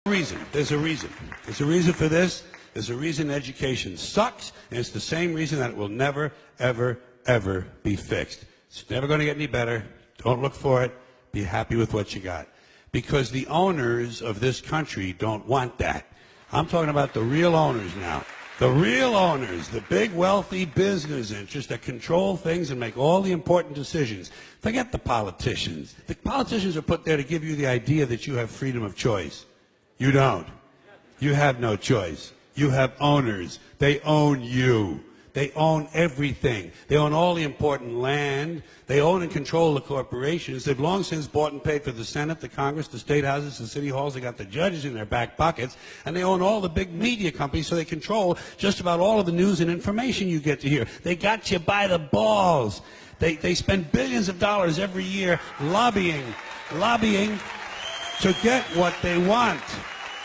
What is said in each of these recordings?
reason. There's a reason. There's a reason for this. There's a reason education sucks, and it's the same reason that it will never, ever, ever be fixed. It's never going to get any better. Don't look for it. Be happy with what you got. Because the owners of this country don't want that. I'm talking about the real owners now. The real owners, the big wealthy business interests that control things and make all the important decisions. Forget the politicians. The politicians are put there to give you the idea that you have freedom of choice. You don't. You have no choice. You have owners. They own you. They own everything. They own all the important land. They own and control the corporations. They've long since bought and paid for the Senate, the Congress, the state houses, the city halls. They got the judges in their back pockets. And they own all the big media companies, so they control just about all of the news and information you get to hear. They got you by the balls. They spend billions of dollars every year lobbying to get what they want.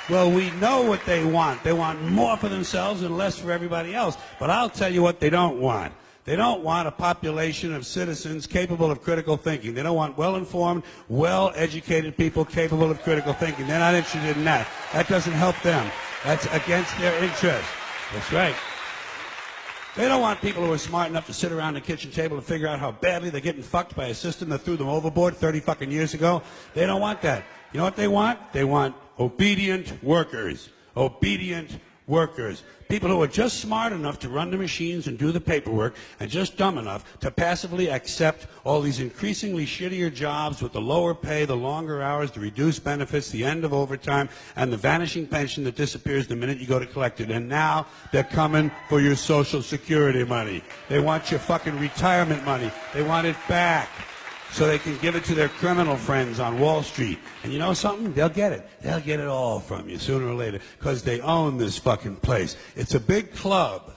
Well, we know what they want. They want more for themselves and less for everybody else. But I'll tell you what they don't want. They don't want a population of citizens capable of critical thinking. They don't want well-informed, well-educated people capable of critical thinking. They're not interested in that. That doesn't help them. That's against their interest. That's right. They don't want people who are smart enough to sit around the kitchen table and figure out how badly they're getting fucked by a system that threw them overboard 30 fucking years ago. They don't want that. You know what they want? They want obedient workers. Obedient workers. People who are just smart enough to run the machines and do the paperwork and just dumb enough to passively accept all these increasingly shittier jobs with the lower pay, the longer hours, the reduced benefits, the end of overtime, and the vanishing pension that disappears the minute you go to collect it. And now they're coming for your Social Security money. They want your fucking retirement money. They want it back, so they can give it to their criminal friends on Wall Street. And you know something? They'll get it. They'll get it all from you sooner or later, because they own this fucking place. It's a big club,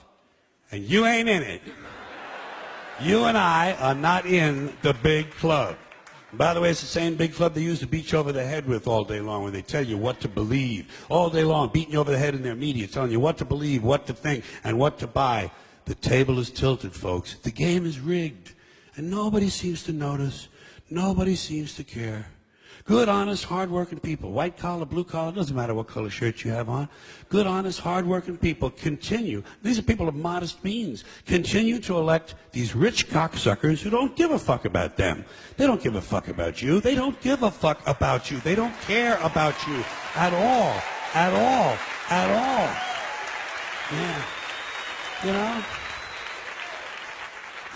and you ain't in it. You and I are not in the big club. By the way, it's the same big club they use to beat you over the head with all day long when they tell you what to believe. All day long, beating you over the head in their media, telling you what to believe, what to think, and what to buy. The table is tilted, folks. The game is rigged. And nobody seems to notice. Nobody seems to care. Good, honest, hard-working people, white collar, blue collar, doesn't matter what color shirt you have on. Good, honest, hard-working people continue. These are people of modest means. Continue to elect these rich cocksuckers who don't give a fuck about them. They don't give a fuck about you. They don't give a fuck about you. They don't care about you at all. At all. At all. Yeah. You know?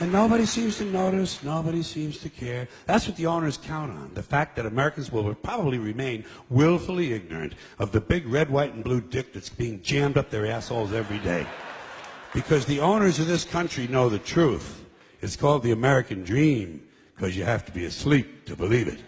And nobody seems to notice, nobody seems to care. That's what the owners count on, the fact that Americans will probably remain willfully ignorant of the big red, white, and blue dick that's being jammed up their assholes every day. Because the owners of this country know the truth. It's called the American dream, because you have to be asleep to believe it.